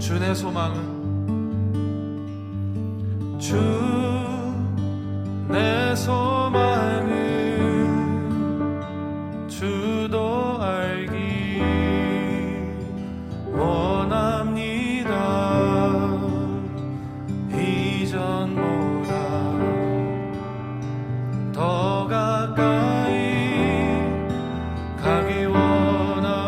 주 내 소망은 주 내 소망은 주도 알기 원합니다. 이전보다 더 가까이 가기 원합니다.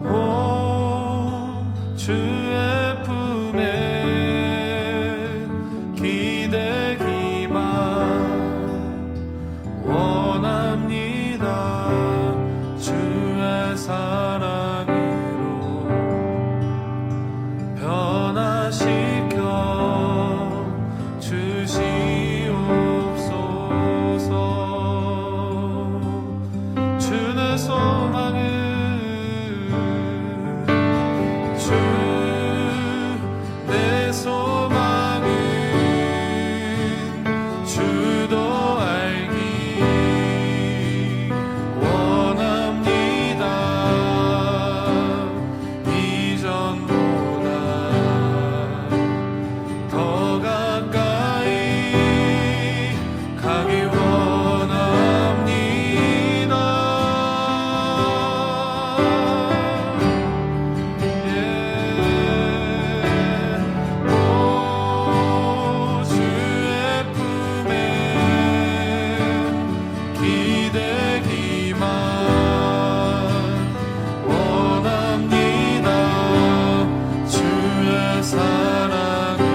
오 주의 품에 기대 기만 원합니다. 주의 사랑으로 변화시켜 주시옵소서. 주의 소망은 주 내 소망은 주도 알기 원합니다. 이전보다 더 가까이 가기 원합니다. 오 주의 품에 기대기만 원합니다. 주의 사랑으로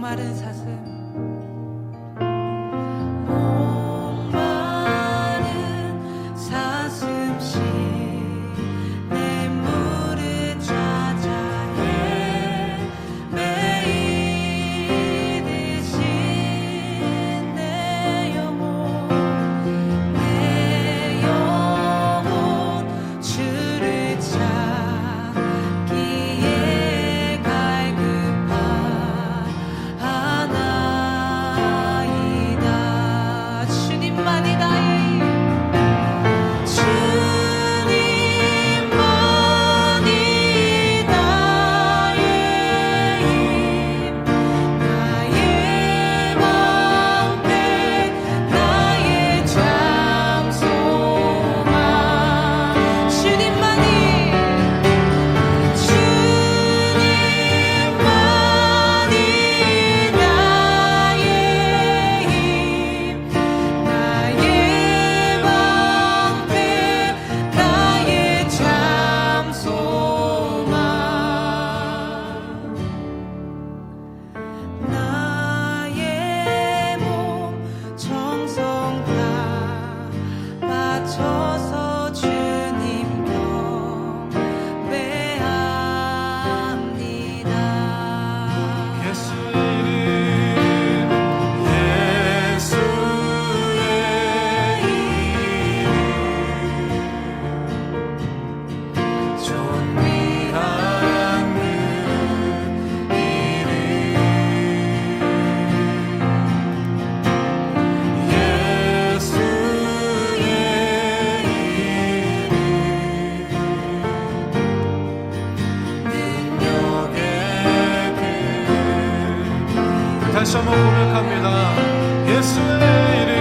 목마른 사슴 다시 한번 고백합니다. 예수의 이름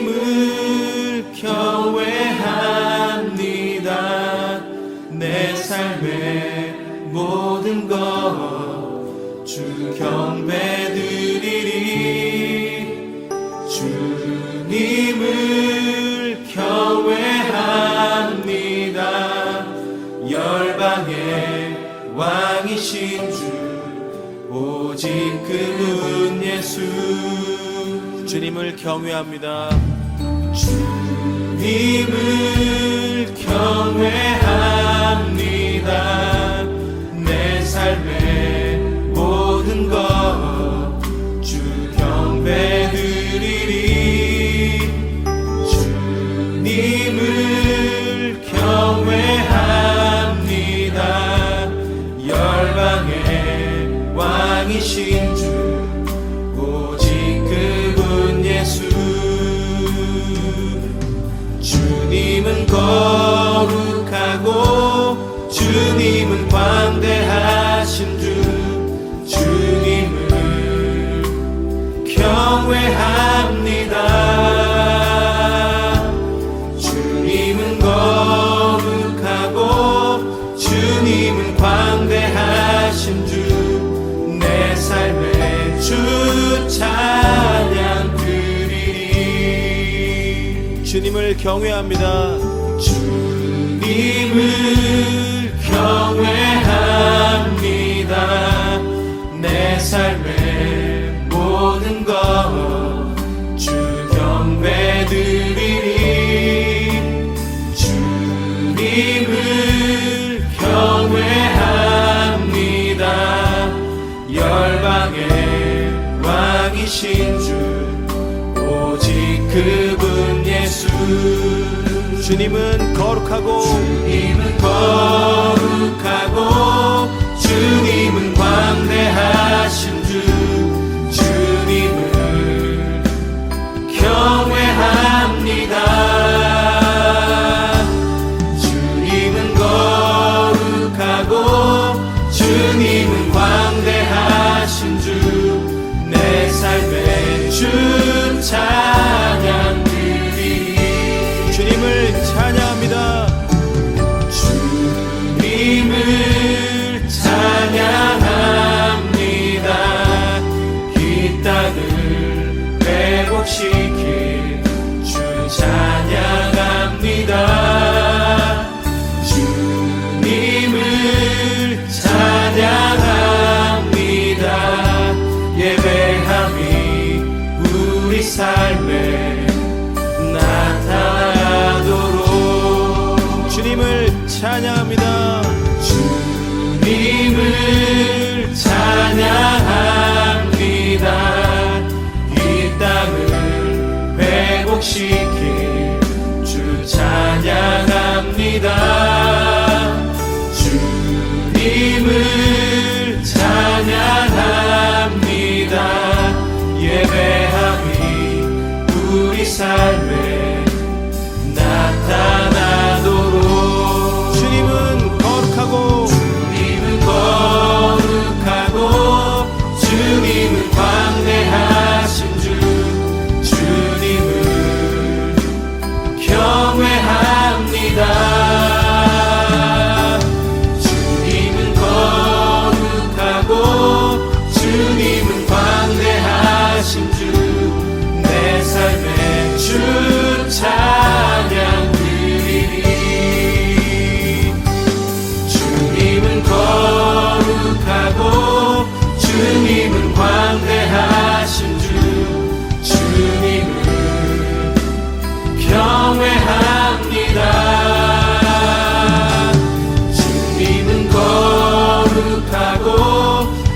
주님을 경외합니다. 내 삶의 모든 것 주 경배드리리. 주님을 경외합니다. 열방의 왕이신 주 오직 그분 예수. 주님을 경외합니다. 주님을 경외합니다. 내 삶의 모든 것 주 경배드리리. 주님을 경외합니다. 열방의 왕이신 주 오직 그분 예수. 주님은 거룩하고 주님은 광대하신 주. 주님을 경외합니다. 주님을 경외합니다. 주님을 경외합니다. 내 삶의 모든 것 주 경배드리리. 주님을 경외합니다. 열방의 왕이신 주 오직 그분 예수. 주님은 거룩하고 주님은 광대하신 주. 주님을 경외합니다. 주님은 거룩하고 주님은 광대하신 주. 내 삶의 주 찬양 드리리. 주님을 찬양합니다. 주님을 찬양합니다. 이 땅을 회복시킬 주 찬양합니다. 주님을 찬양합니다. 예배함이 우리 삶에 나타나도록. 주님을 찬양합니다. 주님을 찬양합니다. 이 땅을 회복시킬 주 찬양합니다. 주님을 찬양합니다. 예배함이 우리 삶에 나타나도록. 주님은 거룩하고 주님은 광대하신 주. 주님을 경외합니다. 주님은 거룩하고 주님은 광대하신 주. 내 삶의 주 찬양 드리리. 주님은 거룩하고 주님은 광대하신 주. 주님을 경외합니다. 주님은 거룩하고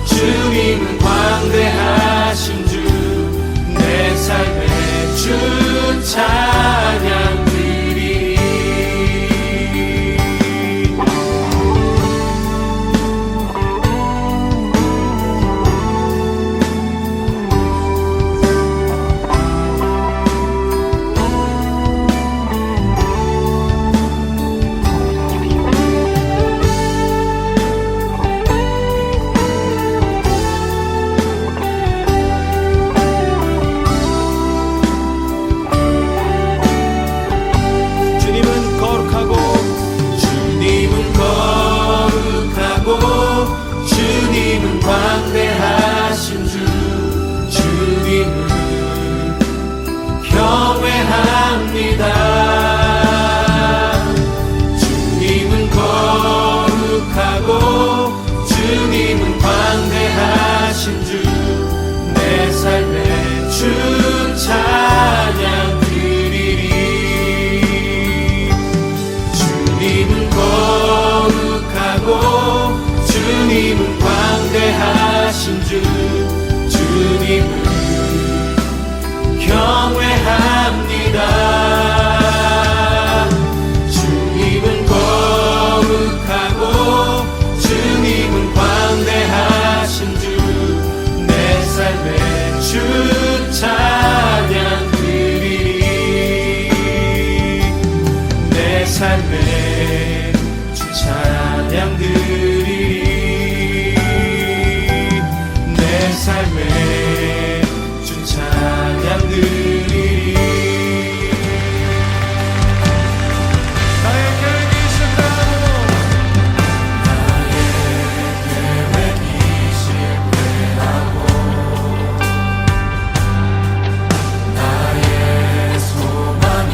주님은 광대하신 주. 내 삶의 주 찬양 드리리. 주님은 광대하신 주. 주님을 경외합니다. 주님은 거룩하고 주님은 광대하신 주. 내 삶의 주 찬양 드리리. 주님은 거룩하고 주님은 광대하신 주. 주님을 경외합니다. 주님은 거룩하고 주님은 광대하신 주. 내 삶의 주 찬양 드리리. 내 삶의 주 찬양 드리리. 내 삶의 주 찬양 드리리. 나의 계획이 실패하고 나의 소망이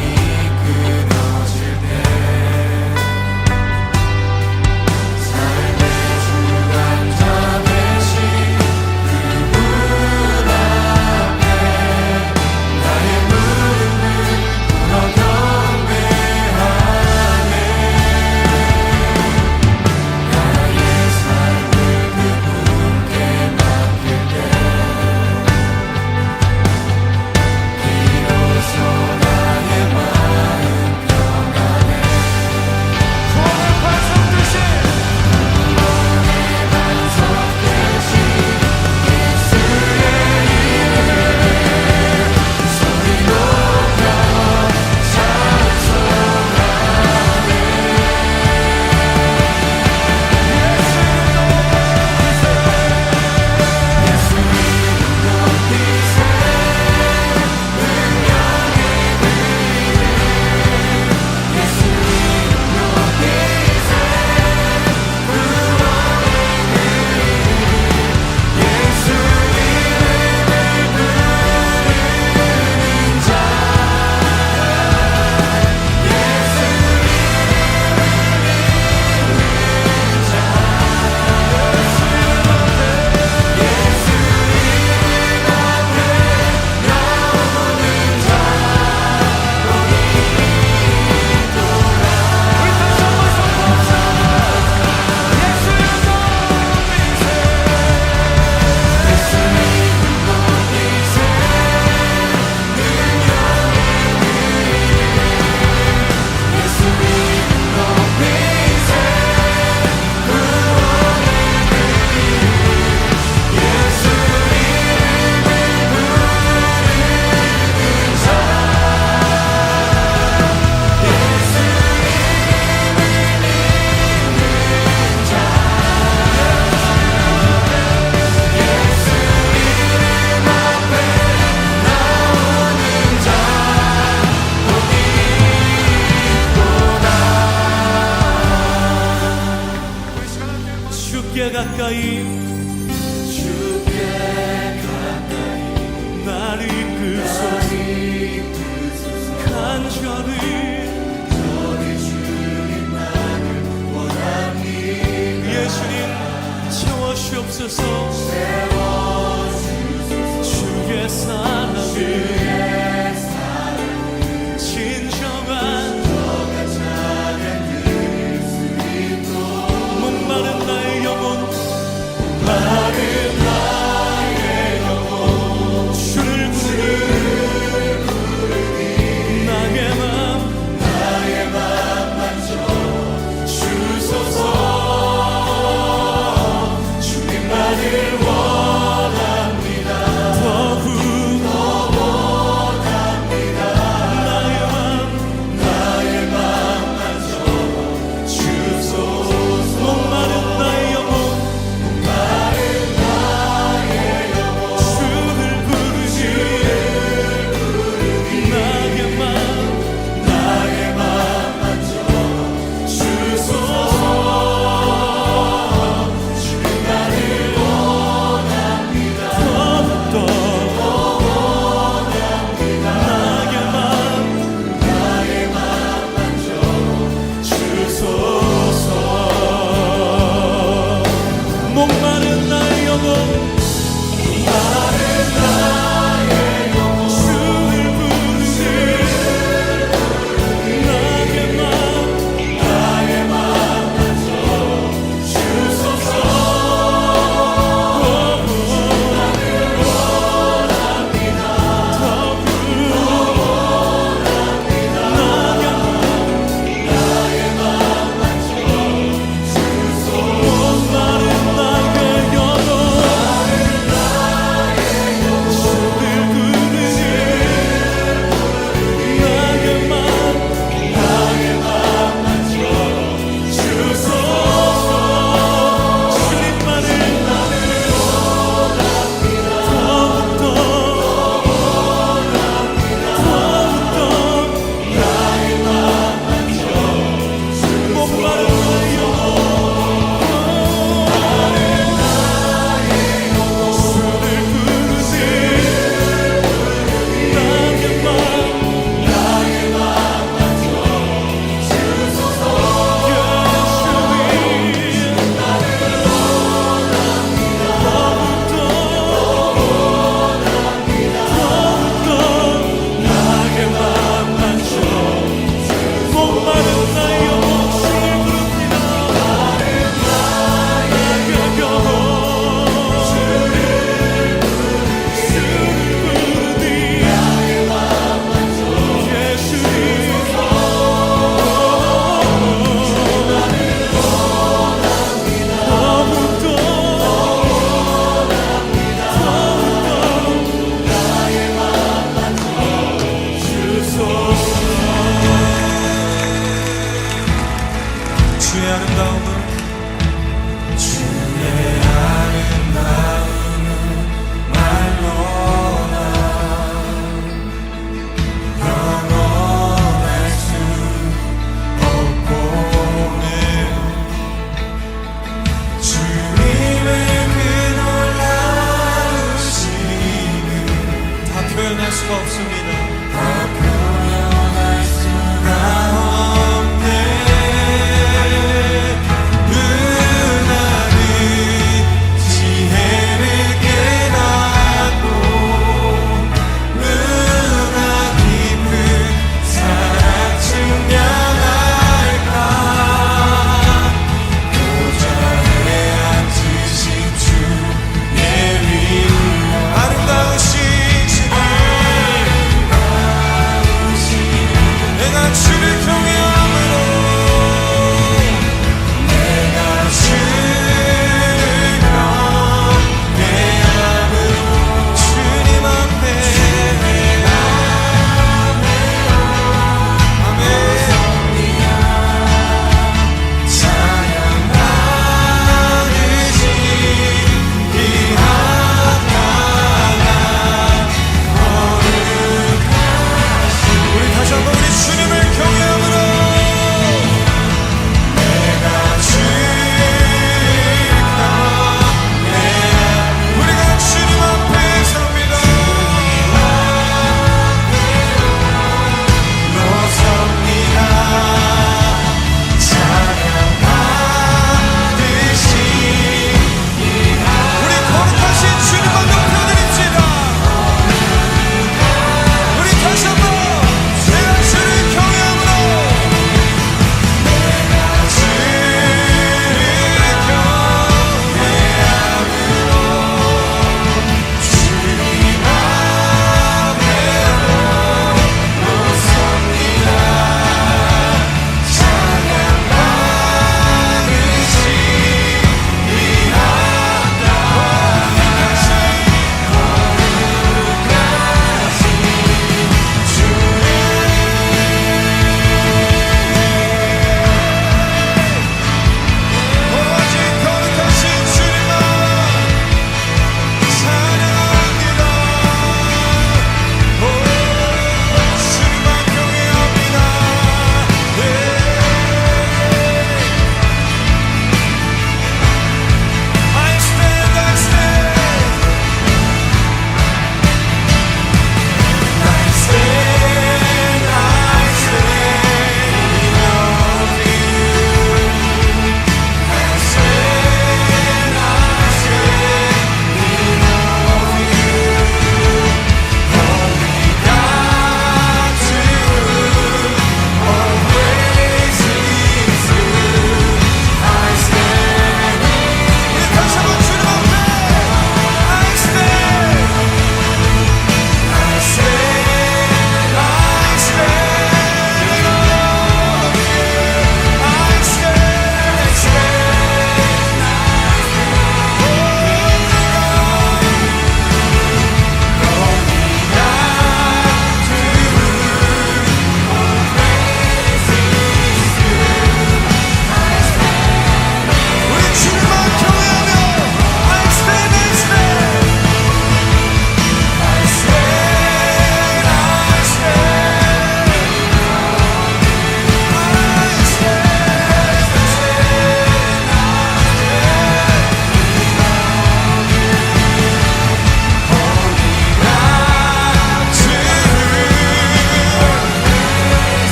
주께 가까이 날 이끄소서 간절히 예수님 채워주옵소서 주의 사랑을 진정한 목마른 나의 영혼 마른 나의 영혼 주를 부르니 나의 맘 만져 주소서 주님만을 원하네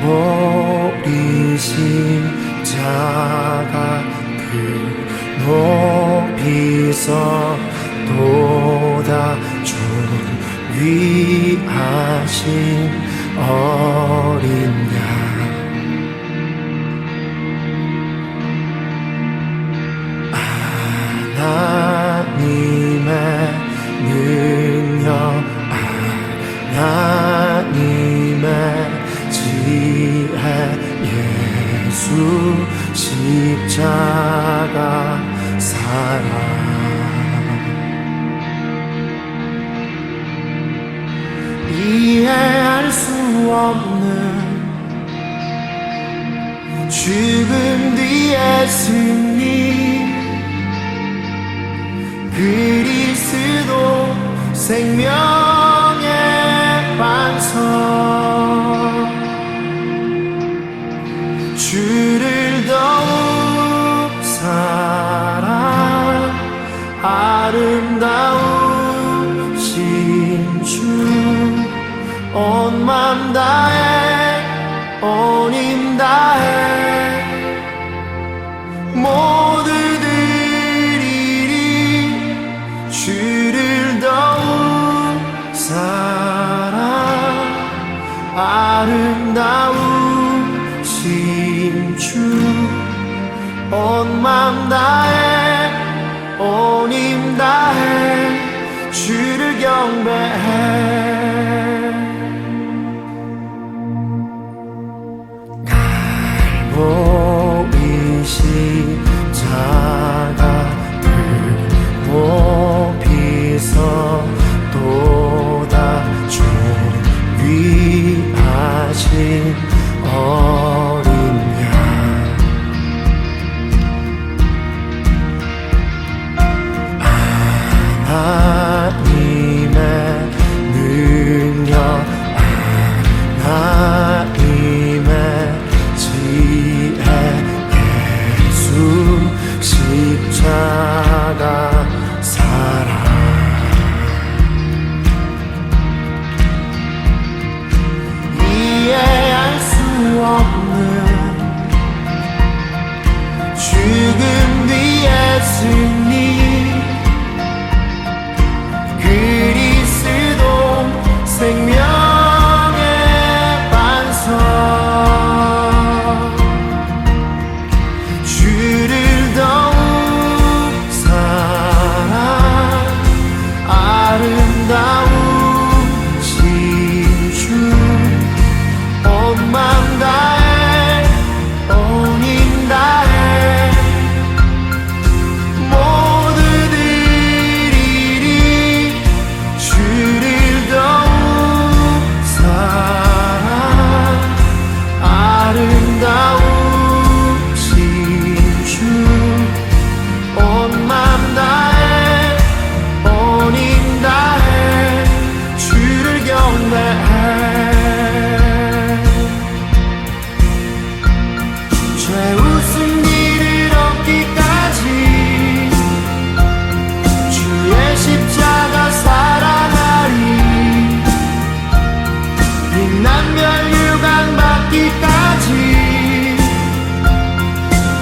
우리 십자가 그 높이서보다 존귀하신 어린 양 하나님의 능력 하나님의 지혜 예수 십자가 사랑 이해할 수 없는 죽음 뒤의 승리 그리스도 생명의 반석 주를 더욱 사랑 아름다우신 주 온 맘 다해 온 힘 다해 모두 드리리 주를 더욱 사랑 아름다우신 주 온 맘 다해 온 힘 다해 주를 경배해 갈보리 십자가 그 높이서보다 존귀하신 어린 양 하나님의 능력 하나님의 지혜 예수 십자가 사랑 이해할 수 없는 죽음 뒤의 승리 그리스도 생명의 반석 주를 더욱 사랑 아름다우신 주 온 맘 다해 온 힘 다해 모두 드리리 주를 더욱 사랑 아름다우신 주 온 맘 다해 온 힘 다해 주를 경배해 죄우승 이를 얻기까지 주의 십자가 사랑하리 빛난별 유관 받기까지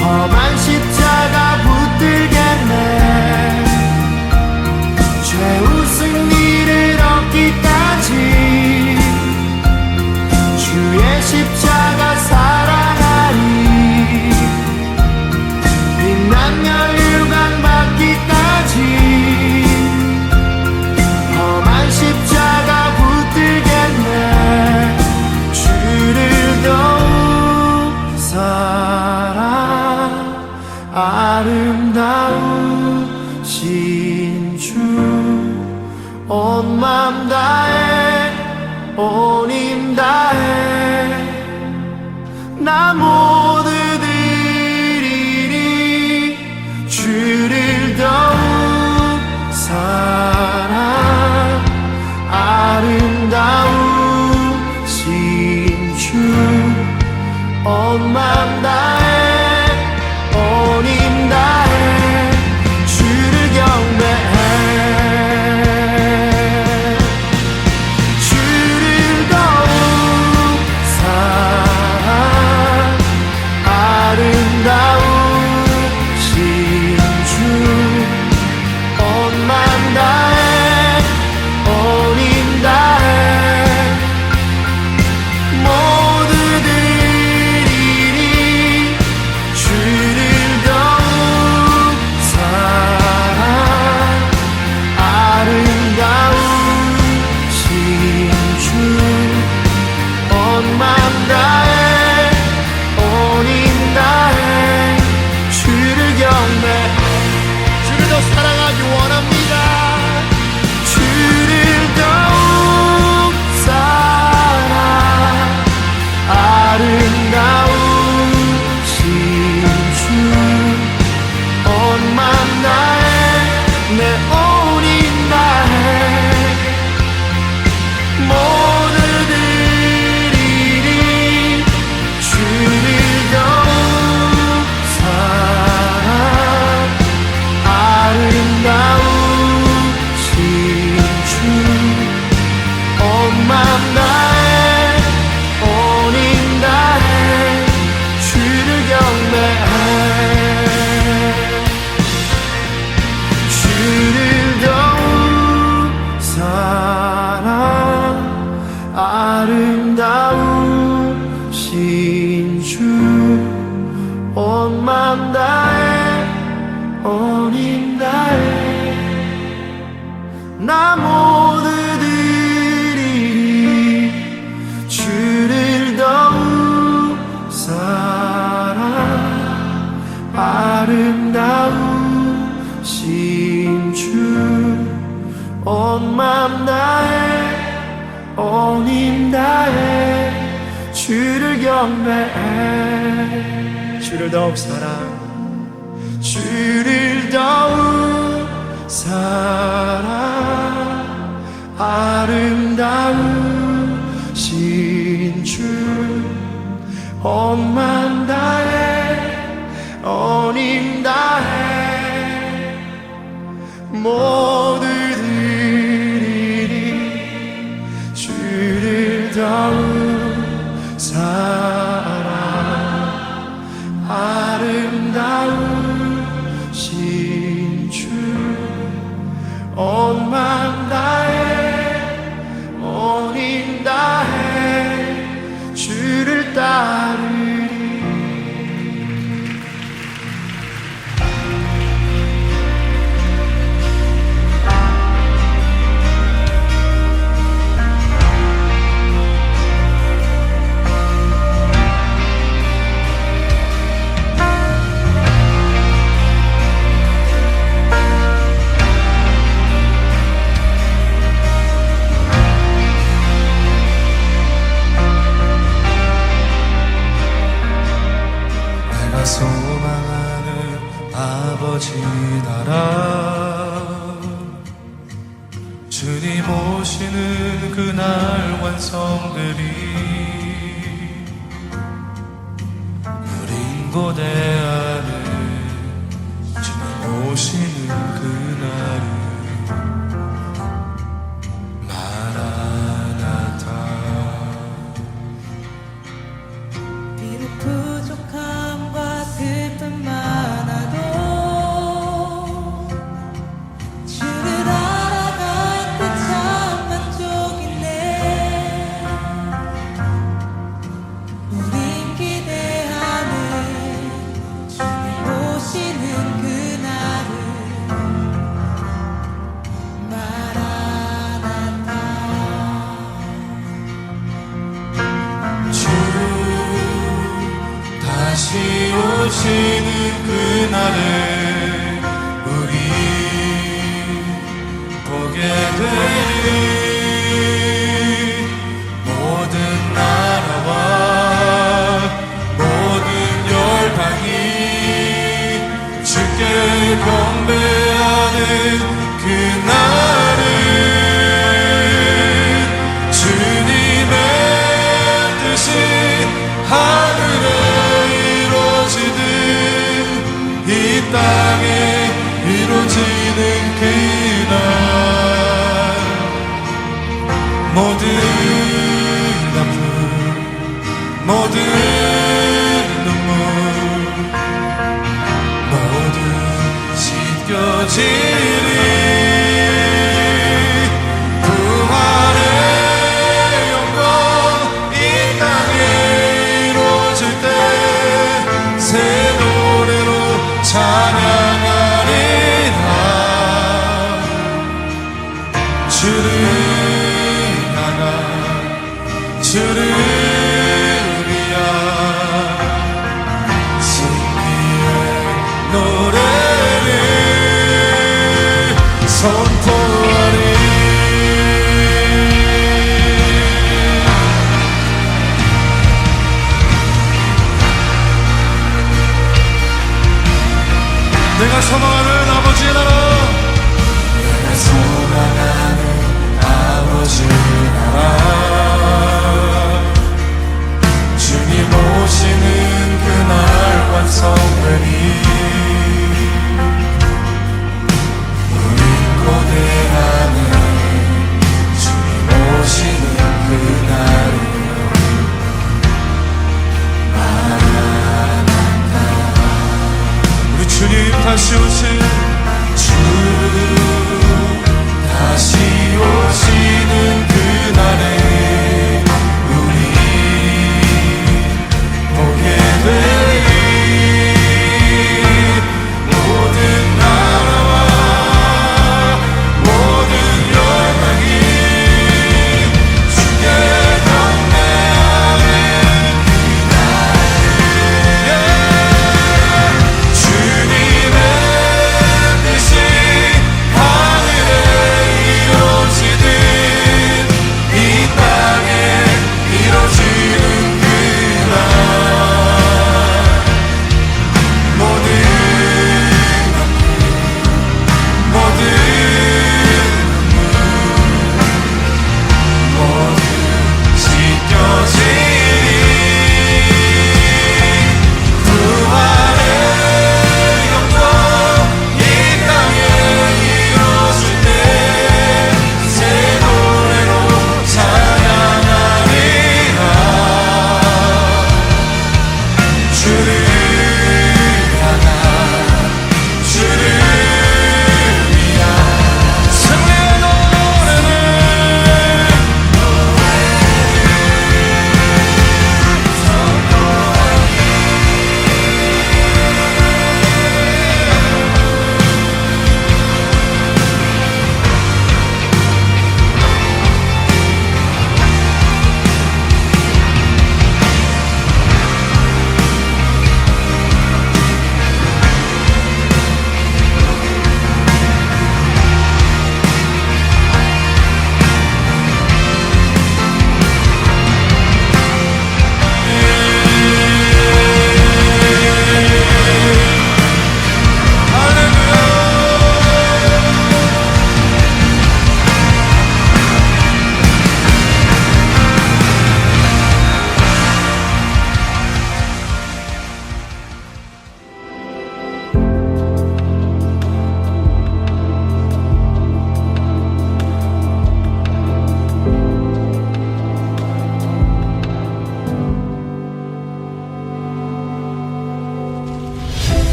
험한 십자가 붙들겠네 죄우승 이를 얻기까지 주의 십자가 사랑하리 빛난별 유관 받기까지 험한 십자가 붙들겠네 주를 더욱 사랑 아름다우신 주 온 맘 다해 온 힘 다해 나 모두 드리리 주를 더욱 사랑 아름다우신 주 온 맘 다해 온 힘 다해 주를 경배해 주를 더욱 사랑 아름다우신 주 온 맘 다해 온 힘 다해 나 모두 드리리 주를 더욱 사랑 아름다우신 주 온 맘 다해 온 힘 다해 주를 경배해 주를 더욱 사랑 주를 더욱 사랑 아름다우신 주 온 맘 다해 온 힘 다해 모두 드리리 주를 더욱 사랑 아름다우신 주 온 맘 다해 온 힘 다해 주를 따르리 소망하는 아버지 나라 주님 오시는 그날 완성되리 우린 고대하는 주님 오시는 그날을 마라나타 비록 부족함과 슬픔 많아도 주를 알아갈 때 참 만족이네 우린 기대하는 주님 오시는 그날을 마라나타 주 다시 오시는 그날을 우리 보게 되리 모든 나라와 모든 열방이 주께 경배하는 그날을 주님의 뜻이 하늘에 이루어지듯 이 땅에 이루어지는 그날 모든 아픔 모든 눈물 모두 씻겨지리 부활의 영광 이 땅에 이루어질 때 새 노래로 찬양하리라 주를 향한 주를 위한 승리의 노래를 선포하리 내가 소망하는 아버지의 나라 내가 소망하는 아버지의 나라 주님 오시는 그날 완성되니 우린 고대하는 주님 오시는 그날을 우리 주님 다시 오신 주 다시 오시는 그날에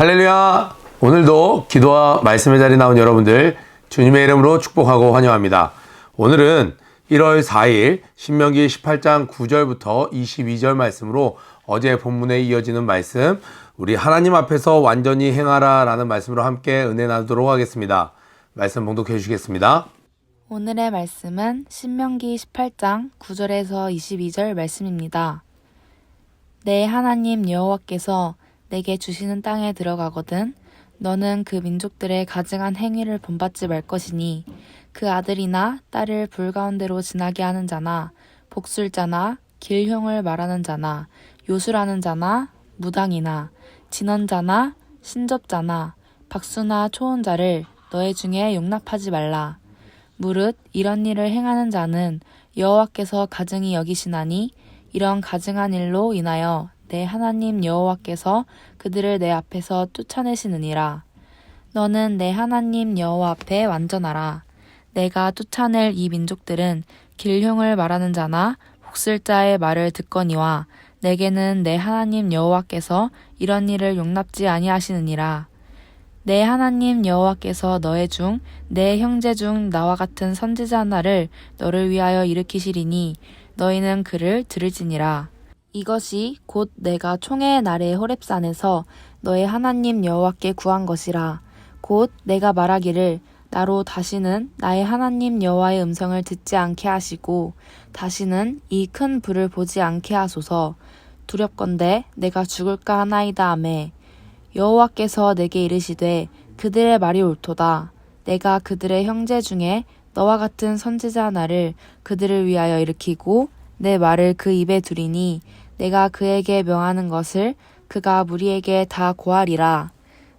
할렐루야! 오늘도 기도와 말씀의 자리에 나온 여러분들 주님의 이름으로 축복하고 환영합니다. 오늘은 1월 4일 신명기 18장 9절부터 22절 말씀으로 어제 본문에 이어지는 말씀, 우리 하나님 앞에서 완전히 행하라 라는 말씀으로 함께 은혜 나누도록 하겠습니다. 말씀 봉독해 주시겠습니다. 오늘의 말씀은 신명기 18장 9절에서 22절 말씀입니다. 내 하나님 여호와께서 내게 주시는 땅에 들어가거든 너는 그 민족들의 가증한 행위를 본받지 말 것이니 그 아들이나 딸을 불 가운데로 지나게 하는 자나 복술자나 길흉을 말하는 자나 요술하는 자나 무당이나 진언자나 신접자나 박수나 초혼자를 너희 중에 용납하지 말라. 무릇 이런 일을 행하는 자는 여호와께서 가증히 여기시나니 이런 가증한 일로 인하여 내 하나님 여호와께서 그들을 내 앞에서 쫓아내시느니라. 너는 내 하나님 여호와 앞에 완전하라. 내가 쫓아낼 이 민족들은 길흉을 말하는 자나 복술자의 말을 듣거니와 내게는 내 하나님 여호와께서 이런 일을 용납지 아니하시느니라. 내 하나님 여호와께서 너의 중 내 형제 중 나와 같은 선지자 하나를 너를 위하여 일으키시리니 너희는 그를 들을지니라. 이것이 곧 내가 총회의 날에 호렙산에서 너의 하나님 여호와께 구한 것이라. 곧 내가 말하기를 나로 다시는 나의 하나님 여호와의 음성을 듣지 않게 하시고 다시는 이 큰 불을 보지 않게 하소서. 두렵건대 내가 죽을까 하나이다 하매 여호와께서 내게 이르시되 그들의 말이 옳도다. 내가 그들의 형제 중에 너와 같은 선지자 하나를 그들을 위하여 일으키고 내 말을 그 입에 두리니 내가 그에게 명하는 것을 그가 무리에게 다 고하리라.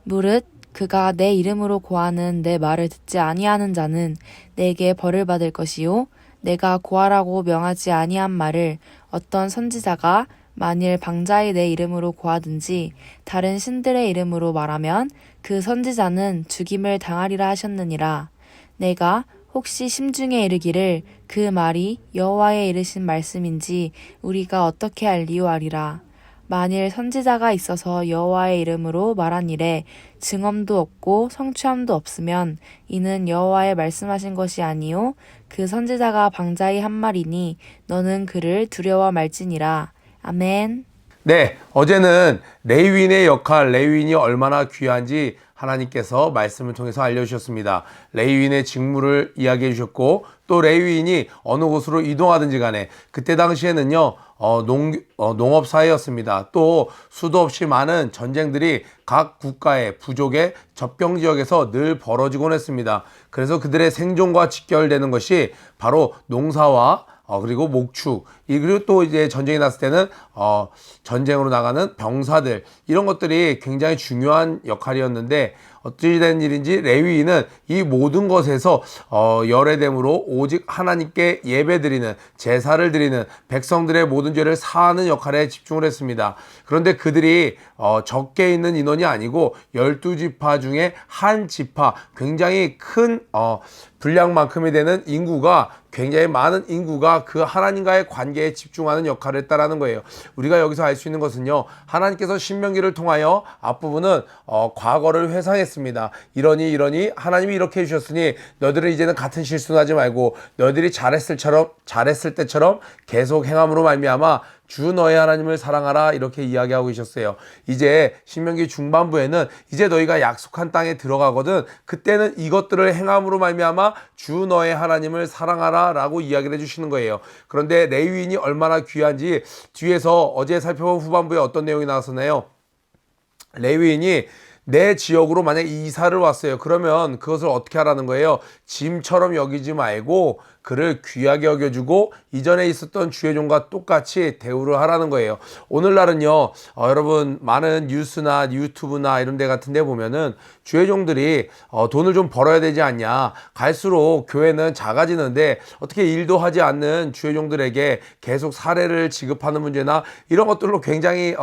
무릇 그가 내 이름으로 고하는 내 말을 듣지 아니하는 자는 내게 벌을 받을 것이요 내가 고하라고 명하지 아니한 말을 어떤 선지자가 만일 방자히 내 이름으로 고하든지 다른 신들의 이름으로 말하면 그 선지자는 죽임을 당하리라 하셨느니라. 내가 혹시 심중에 이르기를 그 말이 여호와의 이르신 말씀인지 우리가 어떻게 알리오 하리라. 만일 선지자가 있어서 여호와의 이름으로 말한 일에 증언도 없고 성취함도 없으면 이는 여호와의 말씀하신 것이 아니요 그 선지자가 방자히 한 말이니 너는 그를 두려워 말지니라. 아멘. 네, 어제는 레위인의 역할, 레위인이 얼마나 귀한지 하나님께서 말씀을 통해서 알려주셨습니다. 레위인의 직무를 이야기해 주셨고 또 레위인이 어느 곳으로 이동하든지 간에 그때 당시에는요 농업 사회였습니다. 또 수도 없이 많은 전쟁들이 각 국가의 부족의 접경 지역에서 늘 벌어지곤 했습니다. 그래서 그들의 생존과 직결되는 것이 바로 농사와 그리고 목축, 그리고 또 이제 전쟁이 났을 때는 전쟁으로 나가는 병사들, 이런 것들이 굉장히 중요한 역할이었는데 어찌 된 일인지 레위인은 이 모든 것에서 열애됨으로 오직 하나님께 예배드리는, 제사를 드리는, 백성들의 모든 죄를 사하는 역할에 집중을 했습니다. 그런데 그들이 적게 있는 인원이 아니고 12지파 중에 한 지파, 굉장히 큰 분량만큼이 되는 인구가, 굉장히 많은 인구가 그 하나님과의 관계에 집중하는 역할을 했다라는 거예요. 우리가 여기서 알 수 있는 것은요, 하나님께서 신명기를 통하여 앞부분은 과거를 회상했습니다. 이러니 하나님이 이렇게 해주셨으니 너희들은 이제는 같은 실수는 하지 말고 너희들이 잘했을 때처럼 계속 행함으로 말미암아 주 너의 하나님을 사랑하라, 이렇게 이야기하고 계셨어요. 이제 신명기 중반부에는 이제 너희가 약속한 땅에 들어가거든 그때는 이것들을 행함으로 말미암아 주 너의 하나님을 사랑하라 라고 이야기를 해주시는 거예요. 그런데 레위인이 얼마나 귀한지 뒤에서 어제 살펴본 후반부에 어떤 내용이 나왔었나요? 레위인이 내 지역으로 만약 이사를 왔어요. 그러면 그것을 어떻게 하라는 거예요? 짐처럼 여기지 말고 그를 귀하게 여겨주고 이전에 있었던 주의 종과 똑같이 대우를 하라는 거예요. 오늘날은요, 여러분 많은 뉴스나 유튜브나 이런 데 같은 데 보면은 주의 종들이 돈을 좀 벌어야 되지 않냐, 갈수록 교회는 작아지는데 어떻게 일도 하지 않는 주의 종들에게 계속 사례를 지급하는 문제나 이런 것들로 굉장히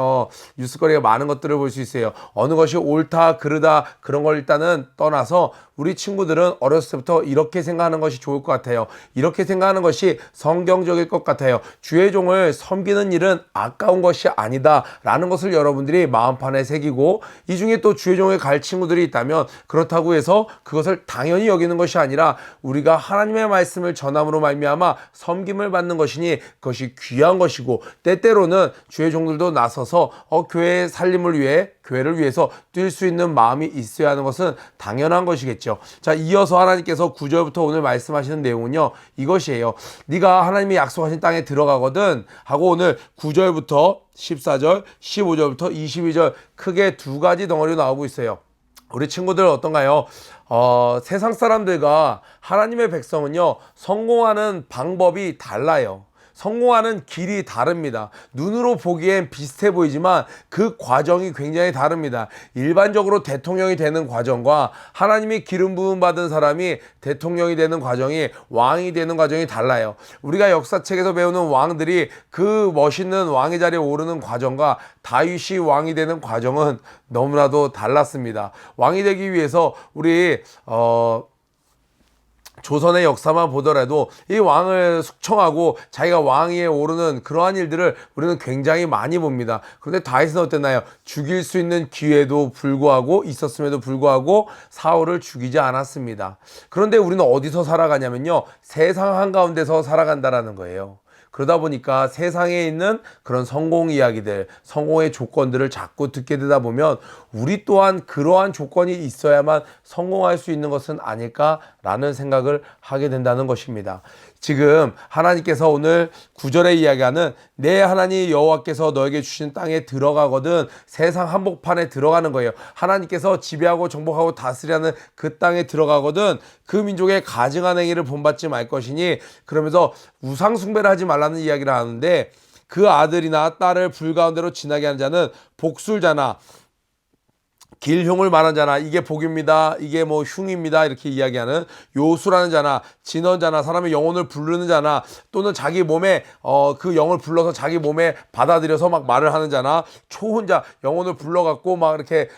뉴스거리가 많은 것들을 볼 수 있어요. 어느 것이 옳다 그르다 그런 걸 일단은 떠나서 우리 친구들은 어렸을 때부터 이렇게 생각하는 것이 좋을 것 같아요. 이렇게 생각하는 것이 성경적일 것 같아요. 주의 종을 섬기는 일은 아까운 것이 아니다 라는 것을 여러분들이 마음판에 새기고, 이 중에 또 주의 종에 갈 친구들이 있다면 그렇다고 해서 그것을 당연히 여기는 것이 아니라 우리가 하나님의 말씀을 전함으로 말미암아 섬김을 받는 것이니 그것이 귀한 것이고, 때때로는 주의 종들도 나서서 교회의 살림을 위해, 교회를 위해서 뛸 수 있는 마음이 있어야 하는 것은 당연한 것이겠죠. 자, 이어서 하나님께서 9절부터 오늘 말씀하시는 내용은요, 이것이에요. 네가 하나님이 약속하신 땅에 들어가거든 하고, 오늘 9절부터 14절, 15절부터 22절 크게 두 가지 덩어리로 나오고 있어요. 우리 친구들 어떤가요? 세상 사람들과 하나님의 백성은요, 성공하는 방법이 달라요. 성공하는 길이 다릅니다. 눈으로 보기엔 비슷해 보이지만 그 과정이 굉장히 다릅니다. 일반적으로 대통령이 되는 과정과 하나님이 기름 부음 받은 사람이 대통령이 되는 과정이, 왕이 되는 과정이 달라요. 우리가 역사책에서 배우는 왕들이 그 멋있는 왕의 자리에 오르는 과정과 다윗이 왕이 되는 과정은 너무나도 달랐습니다. 왕이 되기 위해서 우리 조선의 역사만 보더라도 이 왕을 숙청하고 자기가 왕위에 오르는 그러한 일들을 우리는 굉장히 많이 봅니다. 그런데 다윗은 어땠나요? 죽일 수 있는 기회도 불구하고, 있었음에도 불구하고 사울을 죽이지 않았습니다. 그런데 우리는 어디서 살아가냐면요, 세상 한가운데서 살아간다라는 거예요. 그러다 보니까 세상에 있는 그런 성공 이야기들, 성공의 조건들을 자꾸 듣게 되다 보면 우리 또한 그러한 조건이 있어야만 성공할 수 있는 것은 아닐까라는 생각을 하게 된다는 것입니다. 지금 하나님께서 오늘 9절에 이야기하는 내 하나님 여호와께서 너에게 주신 땅에 들어가거든, 세상 한복판에 들어가는 거예요. 하나님께서 지배하고 정복하고 다스리는 그 땅에 들어가거든 그 민족의 가증한 행위를 본받지 말 것이니, 그러면서 우상 숭배를 하지 말라는 이야기를 하는데, 그 아들이나 딸을 불 가운데로 지나게 하는 자는 복술자나 길흉을 말한 자나, 이게 복입니다, 이게 뭐 흉입니다 이렇게 이야기하는 요수라는 자나, 진언자나, 사람의 영혼을 부르는 자나, 또는 자기 몸에 그 영을 불러서 자기 몸에 받아들여서 막 말을 하는 자나, 초혼자, 영혼을 불러갖고 막 이렇게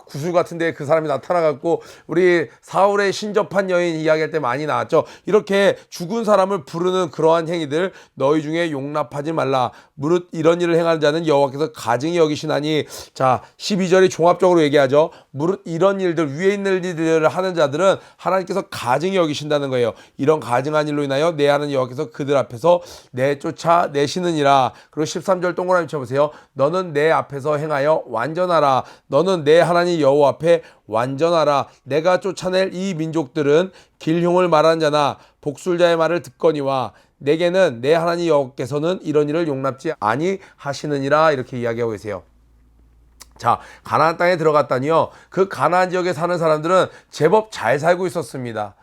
구슬 같은데 그 사람이 나타나갖고, 우리 사울의 신접한 여인 이야기할 때 많이 나왔죠. 이렇게 죽은 사람을 부르는 그러한 행위들 너희 중에 용납하지 말라. 무릇 이런 일을 행하는 자는 여호와께서 가증히 여기시나니. 자, 12절이 종합적으로 얘기하죠. 무릇 이런 일들, 위에 있는 일들을 하는 자들은 하나님께서 가증히 여기신다는 거예요. 이런 가증한 일로 인하여 내 하나님 여호와께서 그들 앞에서 내쫓아 내시느니라. 그리고 13절 동그라미 쳐보세요. 너는 내 앞에서 행하여 완전하라. 너는 내 하나님 여호와 앞에 완전하라. 내가 쫓아낼 이 민족들은 길흉을 말하는 자나 복술자의 말을 듣거니와 내게는 내 하나님 여호와께서는 이런 일을 용납지 아니하시느니라. 이렇게 이야기하고 계세요. 자, 가나안 땅에 들어갔다니요, 그 가나안 지역에 사는 사람들은 제법 잘 살고 있었습니다.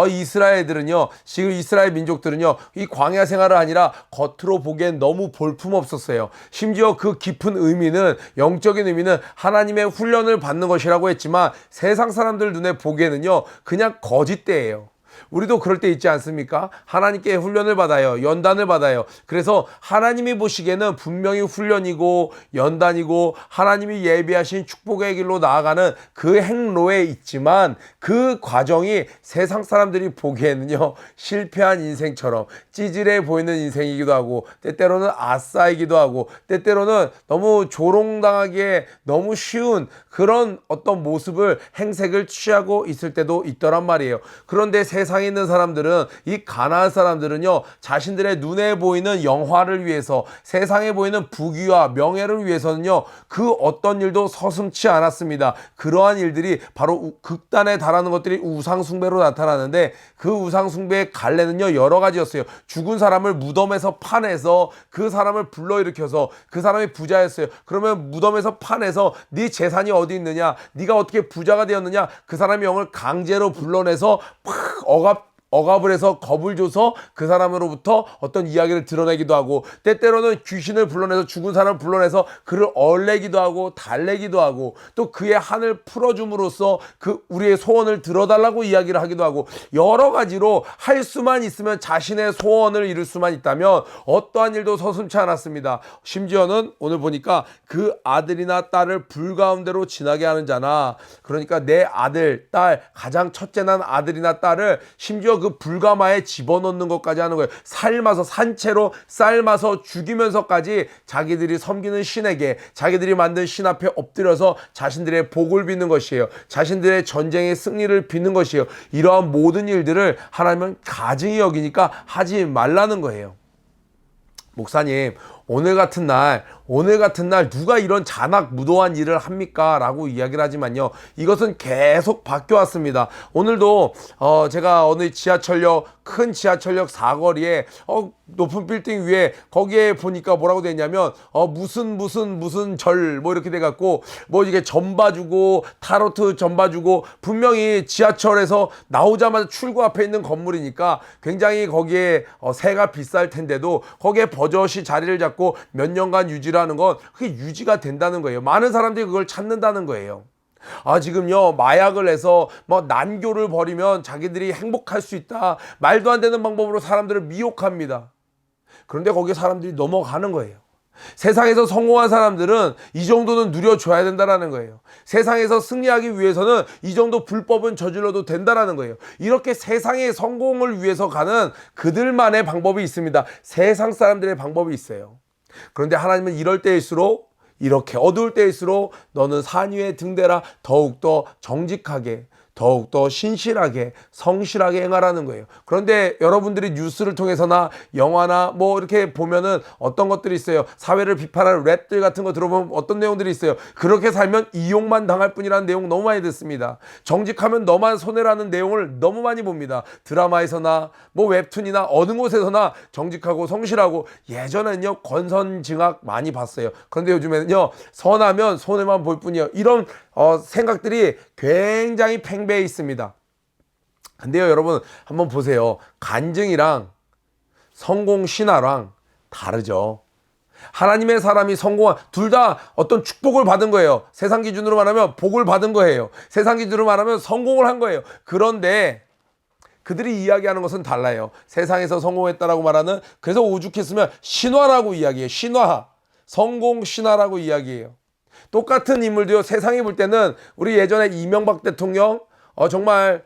이스라엘들은요, 지금 이스라엘 민족들은요, 이 광야 생활을 아니라 겉으로 보기엔 너무 볼품없었어요. 심지어 그 깊은 의미는, 영적인 의미는 하나님의 훈련을 받는 것이라고 했지만 세상 사람들 눈에 보기에는요, 그냥 거짓대예요. 우리도 그럴 때 있지 않습니까? 하나님께 훈련을 받아요. 연단을 받아요. 그래서 하나님이 보시기에는 분명히 훈련이고 연단이고 하나님이 예비하신 축복의 길로 나아가는 그 행로에 있지만, 그 과정이 세상 사람들이 보기에는요, 실패한 인생처럼 찌질해 보이는 인생이기도 하고, 때때로는 아싸이기도 하고, 때때로는 너무 조롱당하기에 너무 쉬운 그런 어떤 모습을, 행색을 취하고 있을 때도 있더란 말이에요. 그런데 세상에 있는 사람들은, 이 가나안 사람들은요, 자신들의 눈에 보이는 영화를 위해서, 세상에 보이는 부귀와 명예를 위해서는요, 그 어떤 일도 서슴지 않았습니다. 그러한 일들이 바로 극단에 달하는 것들이 우상숭배로 나타나는데, 그 우상숭배의 갈래는요, 여러 가지였어요. 죽은 사람을 무덤에서 파내서 그 사람을 불러일으켜서, 그 사람이 부자였어요. 그러면 무덤에서 파내서 네 재산이 어디 있느냐, 네가 어떻게 부자가 되었느냐, 그 사람의 영을 강제로 불러내서 팍 억압을 해서 겁을 줘서 그 사람으로부터 어떤 이야기를 드러내기도 하고, 때때로는 귀신을 불러내서, 죽은 사람을 불러내서 그를 얼레기도 하고 달래기도 하고, 또 그의 한을 풀어줌으로써 그 우리의 소원을 들어달라고 이야기를 하기도 하고, 여러 가지로 할 수만 있으면, 자신의 소원을 이룰 수만 있다면 어떠한 일도 서슴지 않았습니다. 심지어는 오늘 보니까 그 아들이나 딸을 불 가운데로 지나게 하는 자나, 그러니까 내 아들, 딸, 가장 첫째 난 아들이나 딸을 심지어 심지어 그 불가마에 집어넣는 것까지 하는 거예요. 삶아서 산채로 삶아서 죽이면서까지 자기들이 섬기는 신에게 자기들이 만든 신 앞에 엎드려서 자신들의 복을 빚는 것이에요. 자신들의 전쟁의 승리를 빚는 것이에요. 이러한 모든 일들을 하나님은 가증히 여기니까 하지 말라는 거예요. 목사님, 오늘 같은 날 누가 이런 잔악무도한 일을 합니까? 라고 이야기를 하지만요, 이것은 계속 바뀌어왔습니다. 오늘도 제가 어느 큰 지하철역 사거리에 높은 빌딩 위에 거기에 보니까 뭐라고 돼 있냐면 무슨 절 뭐 이렇게 돼갖고 뭐 이게 점 봐주고 타로트 점 봐주고, 분명히 지하철에서 나오자마자 출구 앞에 있는 건물이니까 굉장히 거기에 세가 비쌀 텐데도 거기에 버젓이 자리를 잡고 몇 년간 유지를 하는 건 그게 유지가 된다는 거예요. 많은 사람들이 그걸 찾는다는 거예요. 지금요, 마약을 해서 뭐 난교를 벌이면 자기들이 행복할 수 있다, 말도 안 되는 방법으로 사람들을 미혹합니다. 그런데 거기에 사람들이 넘어가는 거예요. 세상에서 성공한 사람들은 이 정도는 누려줘야 된다는 거예요. 세상에서 승리하기 위해서는 이 정도 불법은 저질러도 된다는 거예요. 이렇게 세상의 성공을 위해서 가는 그들만의 방법이 있습니다. 세상 사람들의 방법이 있어요. 그런데 하나님은 이럴 때일수록, 이렇게 어두울 때일수록 너는 산 위에 등대라, 더욱더 정직하게, 더욱더 신실하게, 성실하게 행하라는 거예요. 그런데 여러분들이 뉴스를 통해서나 영화나 뭐 이렇게 보면은 어떤 것들이 있어요. 사회를 비판하는 랩들 같은 거 들어보면 어떤 내용들이 있어요. 그렇게 살면 이용만 당할 뿐이라는 내용 너무 많이 듣습니다. 정직하면 너만 손해라는 내용을 너무 많이 봅니다. 드라마에서나 뭐 웹툰이나 어느 곳에서나 정직하고 성실하고, 예전에는요 권선징악 많이 봤어요. 그런데 요즘에는요 선하면 손해만 볼 뿐이에요. 이런 생각들이 굉장히 팽배해 있습니다. 근데요, 여러분 한번 보세요. 간증이랑 성공 신화랑 다르죠. 하나님의 사람이 성공한, 둘 다 어떤 축복을 받은 거예요. 세상 기준으로 말하면 복을 받은 거예요. 세상 기준으로 말하면 성공을 한 거예요. 그런데 그들이 이야기하는 것은 달라요. 세상에서 성공했다라고 말하는, 그래서 오죽했으면 신화라고 이야기해요. 신화, 성공 신화라고 이야기해요. 똑같은 인물도요, 세상이 볼 때는, 우리 예전에 이명박 대통령 정말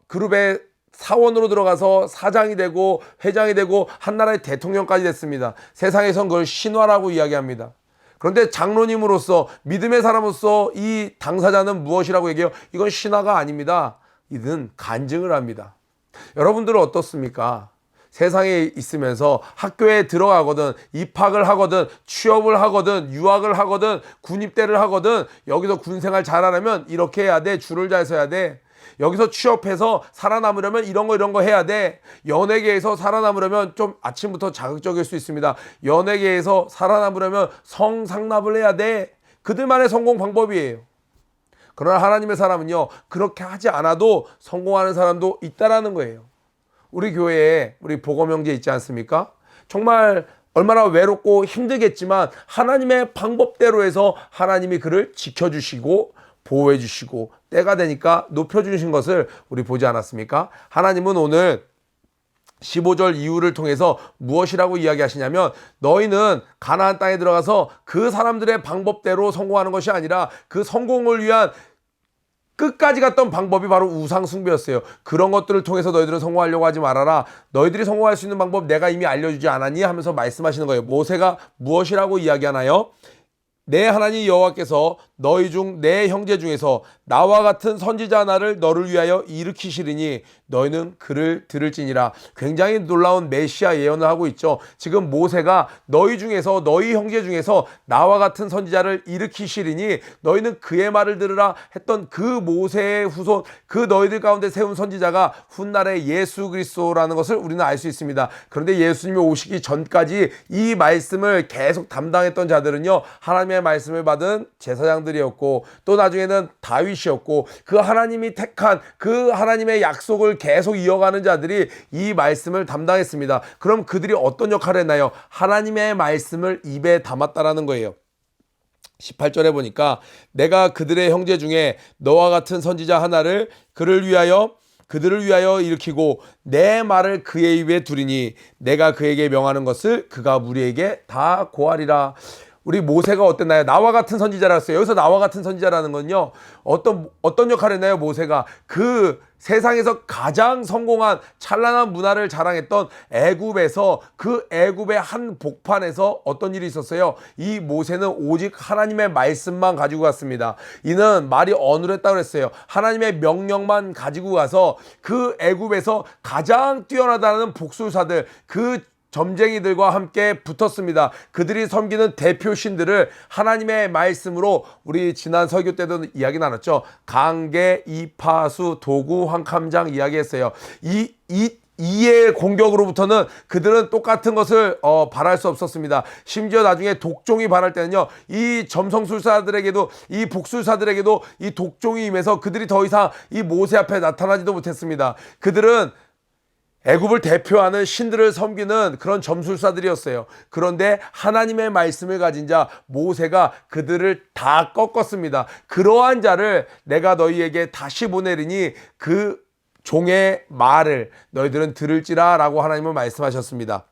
그룹의 사원으로 들어가서 사장이 되고 회장이 되고 한 나라의 대통령까지 됐습니다. 세상에선 그걸 신화라고 이야기합니다. 그런데 장로님으로서, 믿음의 사람으로서 이 당사자는 무엇이라고 얘기해요? 이건 신화가 아닙니다. 이는 간증을 합니다. 여러분들은 어떻습니까? 세상에 있으면서 학교에 들어가거든, 입학을 하거든, 취업을 하거든, 유학을 하거든, 군입대를 하거든, 여기서 군생활 잘하려면 이렇게 해야 돼, 줄을 잘 서야 돼. 여기서 취업해서 살아남으려면 이런 거 해야 돼. 연예계에서 살아남으려면 좀 아침부터 자극적일 수 있습니다. 연예계에서 살아남으려면 성상납을 해야 돼. 그들만의 성공 방법이에요. 그러나 하나님의 사람은요, 그렇게 하지 않아도 성공하는 사람도 있다라는 거예요. 우리 교회에 우리 복음 형제 있지 않습니까? 정말 얼마나 외롭고 힘들겠지만 하나님의 방법대로 해서 하나님이 그를 지켜주시고 보호해 주시고 때가 되니까 높여주신 것을 우리 보지 않았습니까? 하나님은 오늘 15절 이후를 통해서 무엇이라고 이야기하시냐면, 너희는 가나안 땅에 들어가서 그 사람들의 방법대로 성공하는 것이 아니라 그 성공을 위한 끝까지 갔던 방법이 바로 우상 숭배였어요. 그런 것들을 통해서 너희들은 성공하려고 하지 말아라. 너희들이 성공할 수 있는 방법 내가 이미 알려주지 않았니? 하면서 말씀하시는 거예요. 모세가 무엇이라고 이야기하나요? 내 하나님 여호와께서 너희 중 내 형제 중에서 나와 같은 선지자 하나를 너를 위하여 일으키시리니 너희는 그를 들을지니라. 굉장히 놀라운 메시아 예언을 하고 있죠. 지금 모세가 너희 중에서, 너희 형제 중에서 나와 같은 선지자를 일으키시리니 너희는 그의 말을 들으라 했던 그 모세의 후손, 그 너희들 가운데 세운 선지자가 훗날에 예수 그리스도라는 것을 우리는 알 수 있습니다. 그런데 예수님이 오시기 전까지 이 말씀을 계속 담당했던 자들은요, 하나님의 말씀을 받은 제사장들이었고, 또 나중에는 다윗이었고, 그 하나님이 택한 그 하나님의 약속을 계속 이어가는 자들이 이 말씀을 담당했습니다. 그럼 그들이 어떤 역할을 했나요? 하나님의 말씀을 입에 담았다라는 거예요. 18절에 보니까 내가 그들의 형제 중에 너와 같은 선지자 하나를 그들을 위하여 일으키고 내 말을 그의 입에 두리니 내가 그에게 명하는 것을 그가 무리에게 다 고하리라. 우리 모세가 어땠나요? 나와 같은 선지자라였어요. 여기서 나와 같은 선지자라는 건요, 어떤 역할을 했나요? 모세가 그 세상에서 가장 성공한 찬란한 문화를 자랑했던 애굽에서, 그 애굽의 한 복판에서 어떤 일이 있었어요? 이 모세는 오직 하나님의 말씀만 가지고 갔습니다. 이는 말이 어눌했다고 그랬어요. 하나님의 명령만 가지고 가서 그 애굽에서 가장 뛰어나다는 복술사들, 그 점쟁이들과 함께 붙었습니다. 그들이 섬기는 대표 신들을 하나님의 말씀으로, 우리 지난 설교 때도 이야기 나눴죠. 강계, 이파수, 도구, 황캄장 이야기했어요. 이의 공격으로부터는 그들은 똑같은 것을 바랄 수 없었습니다. 심지어 나중에 독종이 바랄 때는요, 이 점성술사들에게도, 이 복술사들에게도 이 독종이 임해서 그들이 더 이상 이 모세 앞에 나타나지도 못했습니다. 그들은 애굽을 대표하는 신들을 섬기는 그런 점술사들이었어요. 그런데 하나님의 말씀을 가진 자 모세가 그들을 다 꺾었습니다. 그러한 자를 내가 너희에게 다시 보내리니 그 종의 말을 너희들은 들을지라 라고 하나님은 말씀하셨습니다.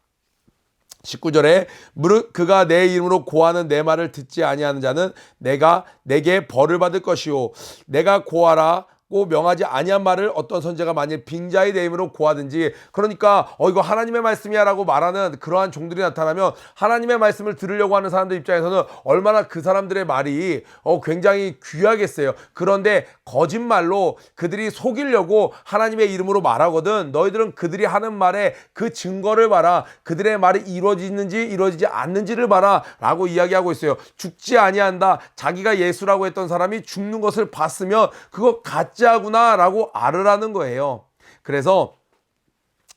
19절에 무릇 그가 내 이름으로 고하는 내 말을 듣지 아니하는 자는 내게 벌을 받을 것이요, 내가 고하라 고 명하지 아니한 말을 어떤 선지자가 만일 빙자의 내 이름으로 고하든지, 그러니까 이거 하나님의 말씀이야 라고 말하는 그러한 종들이 나타나면 하나님의 말씀을 들으려고 하는 사람들 입장에서는 얼마나 그 사람들의 말이 굉장히 귀하겠어요. 그런데 거짓말로 그들이 속이려고 하나님의 이름으로 말하거든 너희들은 그들이 하는 말에 그 증거를 봐라. 그들의 말이 이루어지는지 이루어지지 않는지를 봐라 라고 이야기하고 있어요. 죽지 아니한다. 자기가 예수라고 했던 사람이 죽는 것을 봤으면 그거 가짜구나 라고 알으라는 거예요. 그래서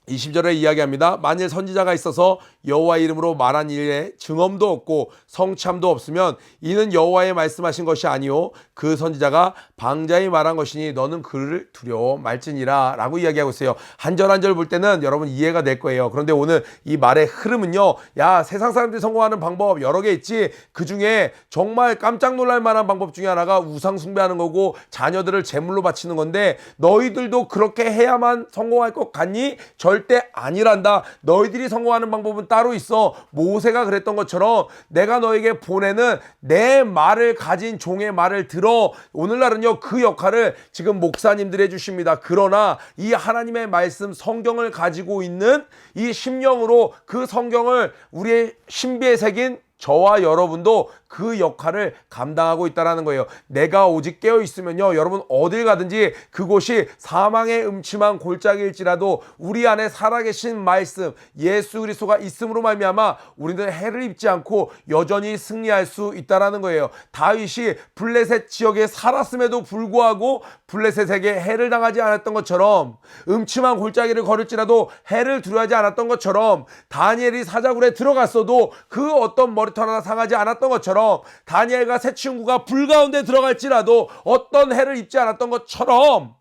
20절에 이야기합니다. 만일 선지자가 있어서 여호와 이름으로 말한 일에 증언도 없고 성참도 없으면 이는 여호와의 말씀하신 것이 아니요 그 선지자가 방자히 말한 것이니 너는 그를 두려워 말지니라 라고 이야기하고 있어요. 한 절 한 절 볼 때는 여러분 이해가 될 거예요. 그런데 오늘 이 말의 흐름은요, 야, 세상 사람들이 성공하는 방법 여러 개 있지, 그 중에 정말 깜짝 놀랄 만한 방법 중에 하나가 우상 숭배하는 거고 자녀들을 제물로 바치는 건데 너희들도 그렇게 해야만 성공할 것 같니? 절대 아니란다. 너희들이 성공하는 방법은 따로 있어. 모세가 그랬던 것처럼 내가 너에게 보내는 내 말을 가진 종의 말을 들어. 오늘날은요 그 역할을 지금 목사님들이 해주십니다. 그러나 이 하나님의 말씀 성경을 가지고 있는 이 심령으로 그 성경을 우리의 신비에 새긴 저와 여러분도 그 역할을 감당하고 있다는 거예요. 내가 오직 깨어 있으면요, 여러분 어딜 가든지 그곳이 사망의 음침한 골짜기일지라도 우리 안에 살아계신 말씀 예수 그리스도가 있음으로 말미암아 우리는 해를 입지 않고 여전히 승리할 수 있다는 거예요. 다윗이 블레셋 지역에 살았음에도 불구하고 블레셋에게 해를 당하지 않았던 것처럼, 음침한 골짜기를 걸을지라도 해를 두려워하지 않았던 것처럼, 다니엘이 사자굴에 들어갔어도 그 어떤 머리털 하나 상하지 않았던 것처럼, 다니엘과 세 친구가 불 가운데 들어갈지라도 어떤 해를 입지 않았던 것처럼,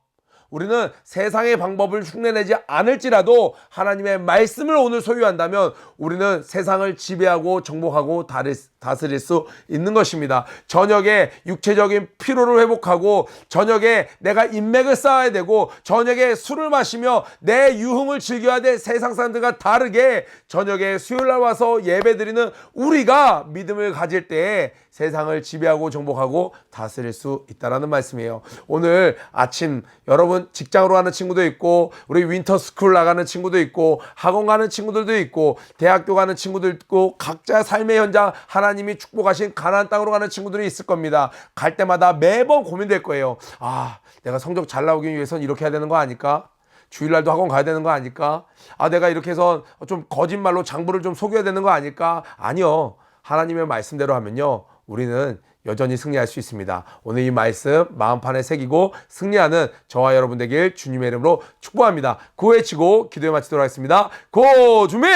우리는 세상의 방법을 흉내내지 않을지라도 하나님의 말씀을 오늘 소유한다면 우리는 세상을 지배하고 정복하고 다스릴 수 있는 것입니다. 저녁에 육체적인 피로를 회복하고, 저녁에 내가 인맥을 쌓아야 되고, 저녁에 술을 마시며 내 유흥을 즐겨야 될 세상 사람들과 다르게 저녁에 수요일날 와서 예배드리는 우리가 믿음을 가질 때에 세상을 지배하고 정복하고 다스릴 수 있다는 말씀이에요. 오늘 아침 여러분 직장으로 가는 친구도 있고, 우리 윈터스쿨 나가는 친구도 있고, 학원 가는 친구들도 있고, 대학교 가는 친구들 있고, 각자 삶의 현장 하나님이 축복하신 가나안 땅으로 가는 친구들이 있을 겁니다. 갈 때마다 매번 고민될 거예요. 아, 내가 성적 잘 나오기 위해서는 이렇게 해야 되는 거 아닐까? 주일날도 학원 가야 되는 거 아닐까? 아, 내가 이렇게 해서 좀 거짓말로 장부를 좀 속여야 되는 거 아닐까? 아니요. 하나님의 말씀대로 하면요, 우리는 여전히 승리할 수 있습니다. 오늘 이 말씀 마음판에 새기고 승리하는 저와 여러분 되길 주님의 이름으로 축복합니다. 고해치고 기도에 마치도록 하겠습니다. 고 준비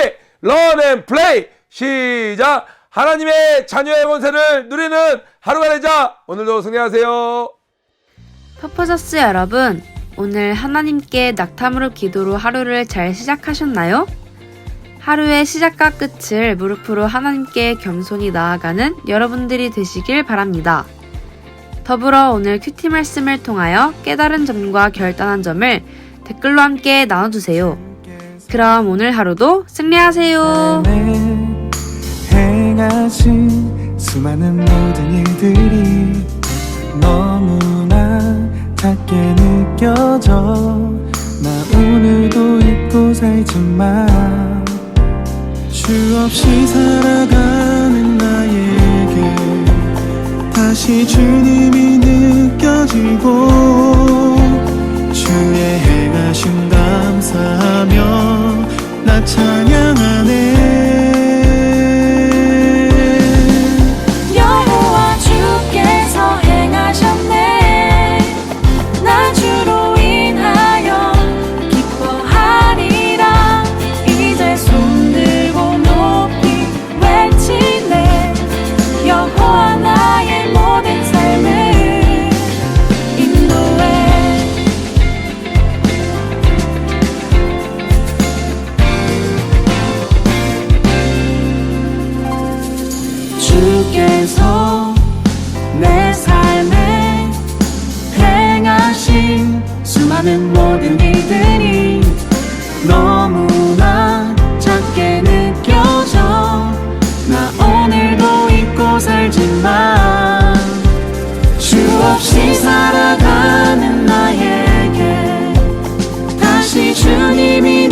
런 앤 플레이 시작. 하나님의 자녀의 권세를 누리는 하루가 되자. 오늘도 승리하세요. 퍼포저스 여러분, 오늘 하나님께 낙탐으로 기도로 하루를 잘 시작하셨나요? 하루의 시작과 끝을 무릎으로 하나님께 겸손히 나아가는 여러분들이 되시길 바랍니다. 더불어 오늘 큐티 말씀을 통하여 깨달은 점과 결단한 점을 댓글로 함께 나눠주세요. 그럼 오늘 하루도 승리하세요. 행하신 수많은 모든 일들이 너무나 작게 느껴져. 나 오늘도 잊고 살지만 주 없이 살아가는 나에게 다시 주님이 느껴지고 주의 행하심 감사하며 나 찬양하네. 여호와 주께서 행하셨네. 나 주로 인하여 기뻐하리라. 이제 손들고 높이 외치네. 여호와 나의 모든 삶을 인도해. 주께서 내 삶에 행하신 수많은 모든 일들이 너무나 작게 느껴져. 나 오늘도 잊고 살지만 주 없이 살아가는 나에게 다시 주님이